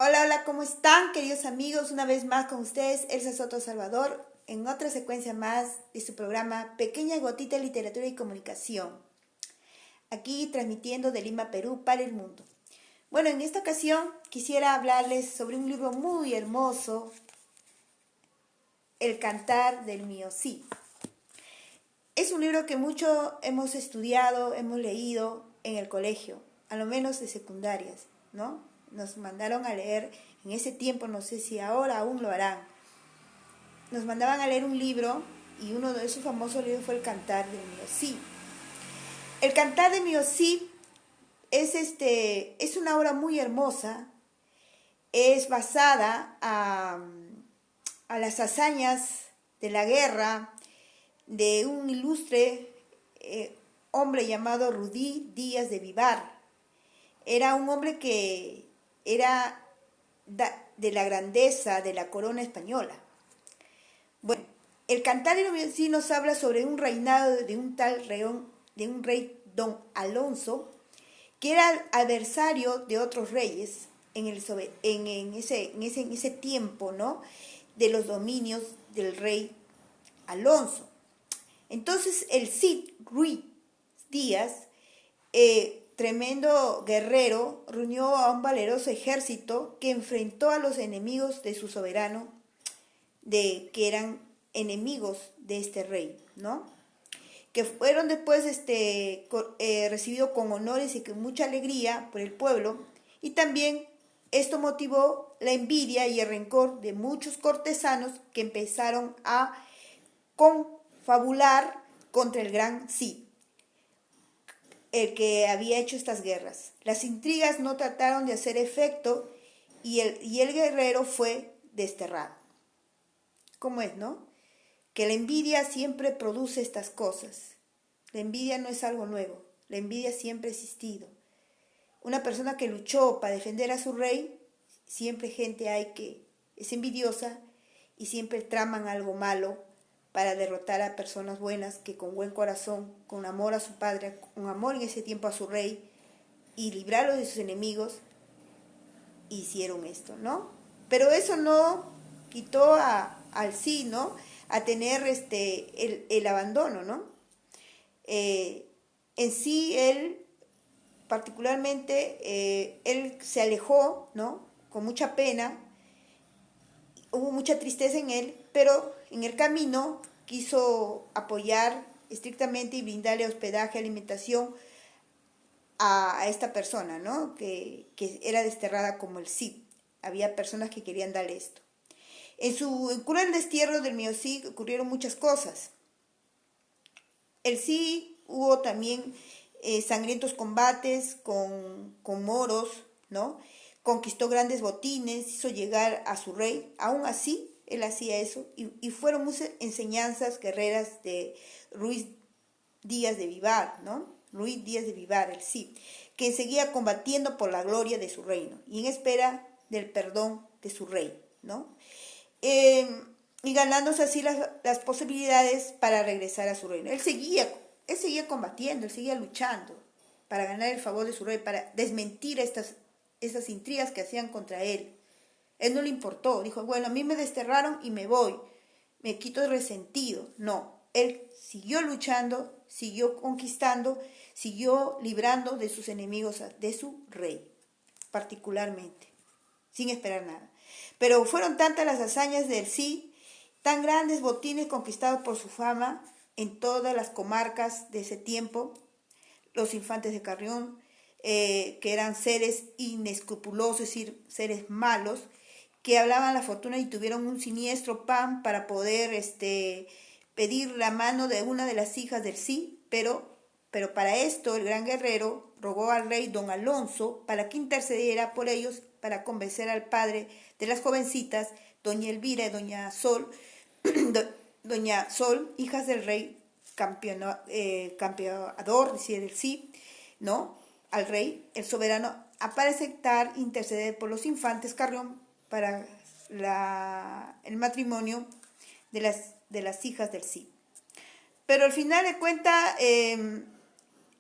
Hola, hola, ¿cómo están, queridos amigos? Una vez más con ustedes, Elsa Soto Salvador, en otra secuencia más de su programa Pequeña Gotita de Literatura y Comunicación, aquí transmitiendo de Lima, Perú, para el mundo. Bueno, en esta ocasión quisiera hablarles sobre un libro muy hermoso, El Cantar del Mío Sí. Es un libro que mucho hemos estudiado, hemos leído en el colegio, a lo menos de secundarias, ¿no? Nos mandaron a leer en ese tiempo, no sé si ahora aún lo harán. Nos mandaban a leer un libro y uno de esos famosos libros fue El Cantar de Mío Sí. El Cantar de Mío Sí es una obra muy hermosa, es basada a las hazañas de la guerra de un ilustre hombre llamado Rudí Díaz de Vivar. Era un hombre que era de la grandeza de la corona española. Bueno, el Cantario sí nos habla sobre un reinado de un tal de un rey Don Alonso, que era adversario de otros reyes en ese tiempo, ¿no? De los dominios del rey Alonso. Entonces el Cid Ruiz Díaz, tremendo guerrero, reunió a un valeroso ejército que enfrentó a los enemigos de su soberano, que eran enemigos de este rey, ¿no? Que fueron después recibidos con honores y con mucha alegría por el pueblo, y también esto motivó la envidia y el rencor de muchos cortesanos que empezaron a confabular contra el gran Cid, el que había hecho estas guerras. Las intrigas no trataron de hacer efecto y el guerrero fue desterrado. ¿Cómo es, no? Que la envidia siempre produce estas cosas. La envidia no es algo nuevo, la envidia siempre ha existido. Una persona que luchó para defender a su rey, siempre gente hay que es envidiosa y siempre traman algo malo para derrotar a personas buenas que con buen corazón, con amor a su padre, con amor en ese tiempo a su rey y librarlo de sus enemigos, hicieron esto, ¿no? Pero eso no quitó al sí, ¿no? A tener el abandono, ¿no? En sí, él particularmente, él se alejó, ¿no? Con mucha pena, hubo mucha tristeza en él, pero en el camino quiso apoyar estrictamente y brindarle hospedaje, alimentación a esta persona, ¿no? Que era desterrada como el Cid. Había personas que querían darle esto. En su cruel destierro del Mío Cid ocurrieron muchas cosas. El Cid hubo también sangrientos combates con moros, ¿no? Conquistó grandes botines, hizo llegar a su rey. Aún así, él hacía eso. Y fueron muchas enseñanzas guerreras de Ruiz Díaz de Vivar, ¿no? Ruiz Díaz de Vivar, el Cid, que seguía combatiendo por la gloria de su reino y en espera del perdón de su rey, ¿no? Eh, y ganándose así las posibilidades para regresar a su reino. Él seguía combatiendo, él seguía luchando para ganar el favor de su rey, para desmentir estas intrigas que hacían contra él. Él no le importó, dijo, bueno, a mí me desterraron y me voy, me quito de resentido. No, él siguió luchando, siguió conquistando, siguió librando de sus enemigos, de su rey, particularmente, sin esperar nada. Pero fueron tantas las hazañas del sí, tan grandes botines conquistados por su fama en todas las comarcas de ese tiempo, los infantes de Carrión, que eran seres inescrupulosos, es decir, seres malos, que hablaban la fortuna y tuvieron un siniestro plan para poder pedir la mano de una de las hijas del sí, pero para esto el gran guerrero rogó al rey don Alonso para que intercediera por ellos para convencer al padre de las jovencitas, doña Elvira y doña Sol, doña Sol, hijas del rey campeador, decía el sí, ¿no? Al rey, el soberano, a para aceptar interceder por los infantes Carrión para el matrimonio de las hijas del Cid. Pero al final de cuenta, en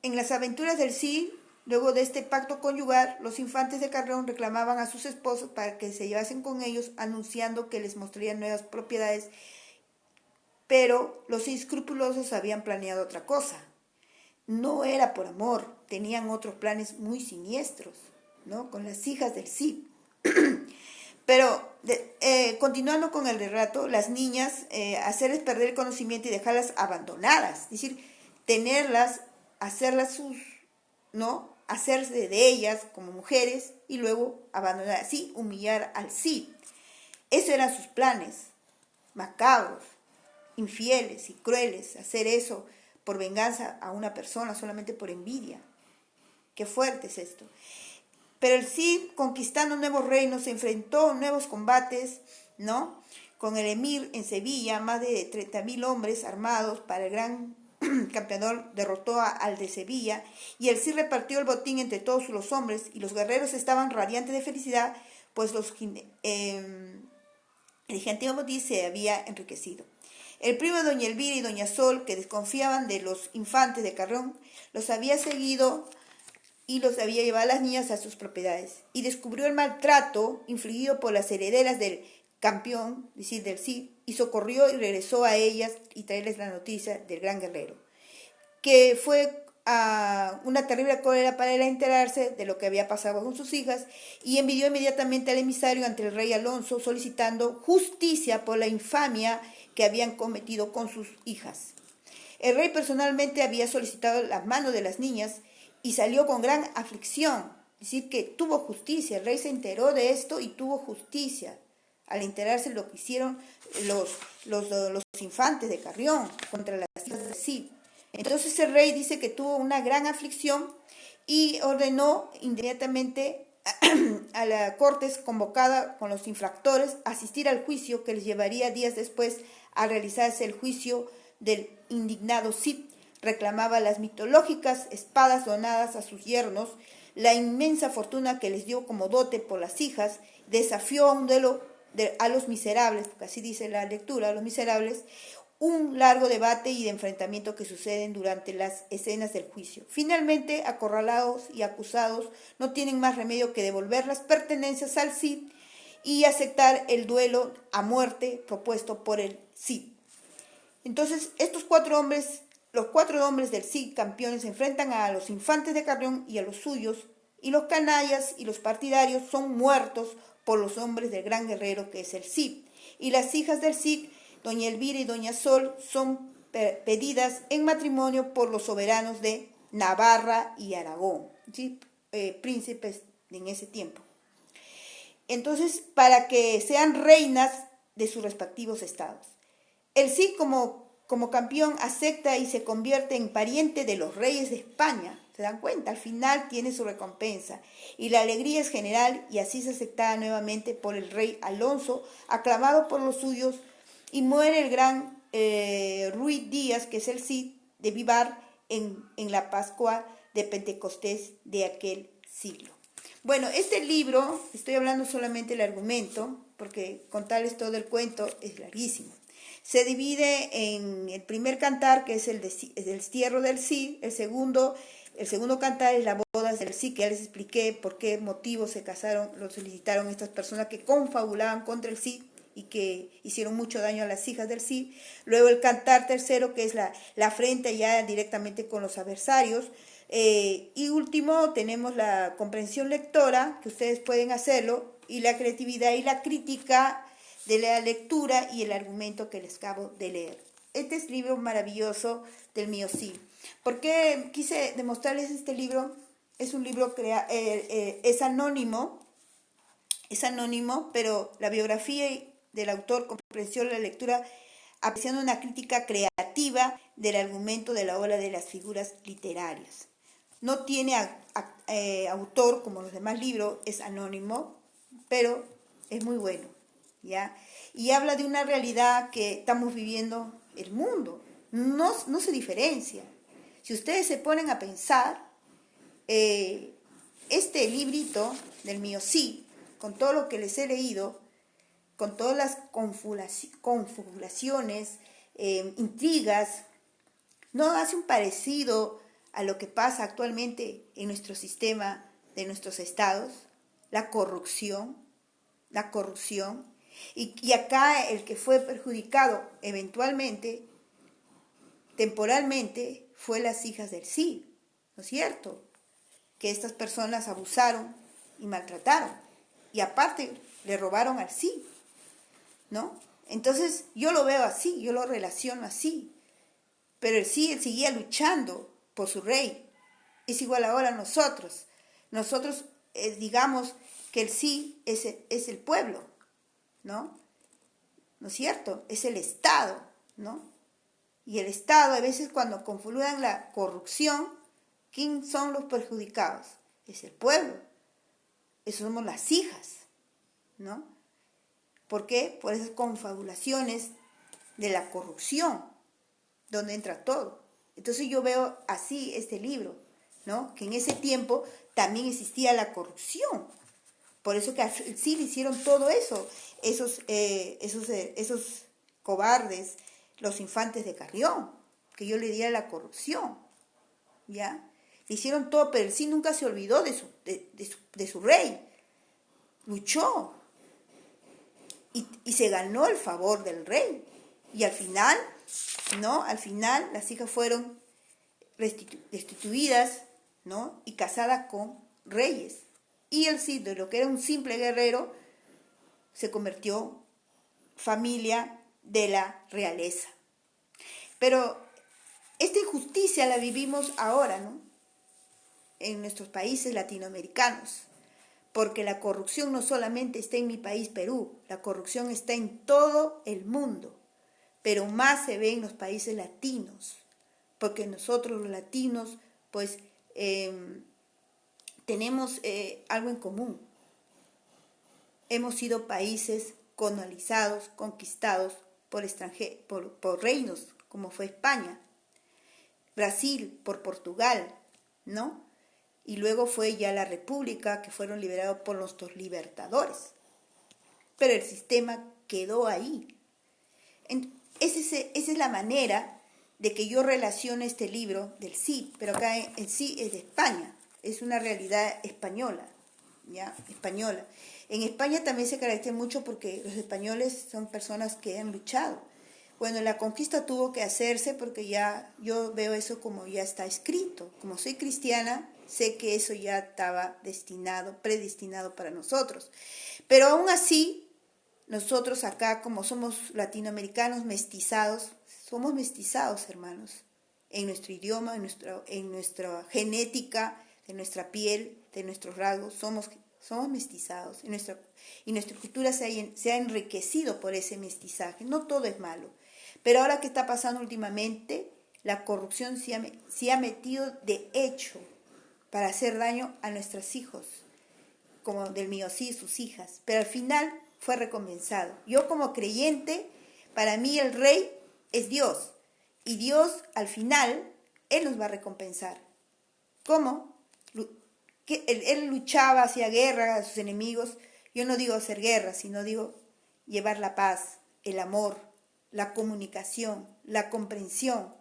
las aventuras del Cid Luego de este pacto conyugal, los infantes de Carrión reclamaban a sus esposos para que se llevasen con ellos, anunciando que les mostrarían nuevas propiedades, pero los inescrupulosos habían planeado otra cosa. No era por amor, tenían otros planes muy siniestros, ¿no? Con las hijas del Cid. Pero continuando con el relato, las niñas, hacerles perder el conocimiento y dejarlas abandonadas, es decir, tenerlas, hacerlas sus, ¿no? Hacerse de ellas como mujeres y luego abandonar así, humillar al Cid. Esos eran sus planes, macabros, infieles y crueles, hacer eso por venganza a una persona solamente por envidia. Qué fuerte es esto. Pero el Cid, conquistando nuevos reinos, se enfrentó a nuevos combates, ¿no? Con el emir en Sevilla, más de 30.000 hombres armados para el gran campeador derrotó al de Sevilla, y el Cid repartió el botín entre todos los hombres, y los guerreros estaban radiantes de felicidad, pues el gentío botín se había enriquecido. El primo de doña Elvira y doña Sol, que desconfiaban de los infantes de Carrión, los había seguido y los había llevado a las niñas a sus propiedades, y descubrió el maltrato infligido por las herederas del campeón, es decir, del Cid, y socorrió y regresó a ellas y traerles la noticia del gran guerrero, que fue una terrible cólera para él enterarse de lo que había pasado con sus hijas, y envió inmediatamente al emisario ante el rey Alonso solicitando justicia por la infamia que habían cometido con sus hijas. El rey personalmente había solicitado las manos de las niñas y salió con gran aflicción, es decir, que tuvo justicia. El rey se enteró de esto y tuvo justicia al enterarse de lo que hicieron los infantes de Carrión contra las hijas del Cid. Entonces el rey dice que tuvo una gran aflicción y ordenó inmediatamente a la corte convocada con los infractores a asistir al juicio que les llevaría días después a realizarse el juicio del indignado Cid. Reclamaba las mitológicas espadas donadas a sus yernos, la inmensa fortuna que les dio como dote por las hijas, desafió a un duelo a los miserables, porque así dice la lectura, a los miserables, un largo debate y de enfrentamiento que suceden durante las escenas del juicio. Finalmente, acorralados y acusados no tienen más remedio que devolver las pertenencias al Cid y aceptar el duelo a muerte propuesto por el Cid. Entonces, los cuatro hombres del Cid campeones se enfrentan a los infantes de Carrión y a los suyos, y los canallas y los partidarios son muertos por los hombres del gran guerrero que es el Cid. Y las hijas del Cid, doña Elvira y doña Sol, son pedidas en matrimonio por los soberanos de Navarra y Aragón, ¿sí? Príncipes en ese tiempo. Entonces, para que sean reinas de sus respectivos estados. El Cid como campeón acepta y se convierte en pariente de los reyes de España. ¿Se dan cuenta? Al final tiene su recompensa. Y la alegría es general y así se aceptada nuevamente por el rey Alonso, aclamado por los suyos, y muere el gran Ruy Díaz, que es el Cid de Vivar, en la Pascua de Pentecostés de aquel siglo. Bueno, este libro, estoy hablando solamente del argumento, porque contarles todo el cuento es larguísimo. Se divide en el primer cantar, que es el destierro del Cid. El segundo cantar es la boda del Cid, que ya les expliqué por qué motivo se casaron, lo solicitaron estas personas que confabulaban contra el Cid y que hicieron mucho daño a las hijas del Cid. Luego el cantar tercero, que es la afrenta ya directamente con los adversarios. Y último, tenemos la comprensión lectora, que ustedes pueden hacerlo, y la creatividad y la crítica de la lectura y el argumento que les acabo de leer. Este es un libro maravilloso del mío Cid. ¿Por qué quise demostrarles este libro? Es un libro es anónimo, pero la biografía del autor comprensión la lectura apreciando una crítica creativa del argumento de la obra de las figuras literarias. No tiene autor como los demás libros, es anónimo, pero es muy bueno, ¿ya? Y habla de una realidad que estamos viviendo el mundo, no se diferencia. Si ustedes se ponen a pensar, este librito del mío Cid, con todo lo que les he leído, con todas las confabulaciones, intrigas, no hace un parecido a lo que pasa actualmente en nuestro sistema de nuestros estados, la corrupción, y acá el que fue perjudicado eventualmente, temporalmente, fue las hijas del Cid, ¿no es cierto? Que estas personas abusaron y maltrataron, y aparte le robaron al Cid, ¿no? Entonces yo lo veo así, yo lo relaciono así, pero el Cid él seguía luchando por su rey. Es igual ahora a nosotros. Nosotros digamos que el sí es el pueblo, ¿no? ¿No es cierto? Es el Estado, ¿no? Y el Estado, a veces cuando confluyen la corrupción, ¿quién son los perjudicados? Es el pueblo. Eso somos las hijas, ¿no? ¿Por qué? Por esas confabulaciones de la corrupción, donde entra todo. Entonces yo veo así este libro, ¿no? Que en ese tiempo también existía la corrupción. Por eso que sí le hicieron todo eso, esos cobardes, los infantes de Carrión, que yo le diría la corrupción, ¿ya? Le hicieron todo, pero el sí nunca se olvidó de su rey. Luchó y se ganó el favor del rey. Y al final, ¿no? Al final las hijas fueron destituidas, ¿no? Y casadas con reyes. Y el Cid, de lo que era un simple guerrero, se convirtió familia de la realeza. Pero esta injusticia la vivimos ahora, ¿no? En nuestros países latinoamericanos. Porque la corrupción no solamente está en mi país, Perú, la corrupción está en todo el mundo. Pero más se ve en los países latinos. Porque nosotros los latinos, pues, tenemos algo en común. Hemos sido países colonizados, conquistados por reinos, como fue España, Brasil por Portugal, ¿no? Y luego fue ya la República, que fueron liberados por nuestros libertadores. Pero el sistema quedó ahí. Esa es la manera de que yo relaciono este libro del Cid, pero acá en sí es de España, es una realidad española, ¿ya? Española. En España también se caracteriza mucho porque los españoles son personas que han luchado. Bueno, la conquista tuvo que hacerse porque ya yo veo eso como ya está escrito. Como soy cristiana, sé que eso ya estaba predestinado para nosotros. Pero aún así, nosotros acá, como somos latinoamericanos mestizados, somos mestizados, hermanos, en nuestro idioma, en nuestra genética, en nuestra piel, de nuestros rasgos, somos mestizados. Y nuestra cultura se ha enriquecido por ese mestizaje. No todo es malo. Pero ahora que está pasando últimamente, la corrupción se ha metido de hecho para hacer daño a nuestros hijos, como del mío sí, sus hijas. Pero al final fue recompensado. Yo como creyente, para mí el rey es Dios. Y Dios al final, Él nos va a recompensar. ¿Cómo? Que él luchaba, hacía guerra a sus enemigos. Yo no digo hacer guerra, sino digo llevar la paz, el amor, la comunicación, la comprensión,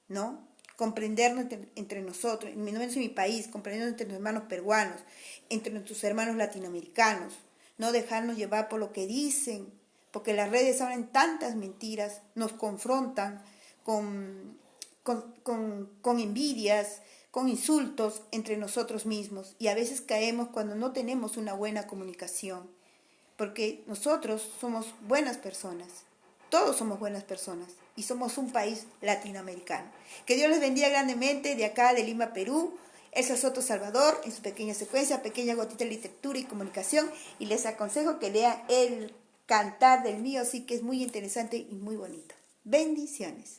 ¿no? Comprendernos entre nosotros, no en mi país, comprendernos entre los hermanos peruanos, entre nuestros hermanos latinoamericanos, no dejarnos llevar por lo que dicen, porque las redes hablan tantas mentiras, nos confrontan con envidias, con insultos entre nosotros mismos, y a veces caemos cuando no tenemos una buena comunicación, porque nosotros somos buenas personas, todos somos buenas personas, y somos un país latinoamericano. Que Dios les bendiga grandemente de acá de Lima, Perú. Elsa Soto Salvador, en su pequeña secuencia, pequeña gotita de literatura y comunicación, y les aconsejo que lean el Cantar del Mío, sí que es muy interesante y muy bonito. Bendiciones.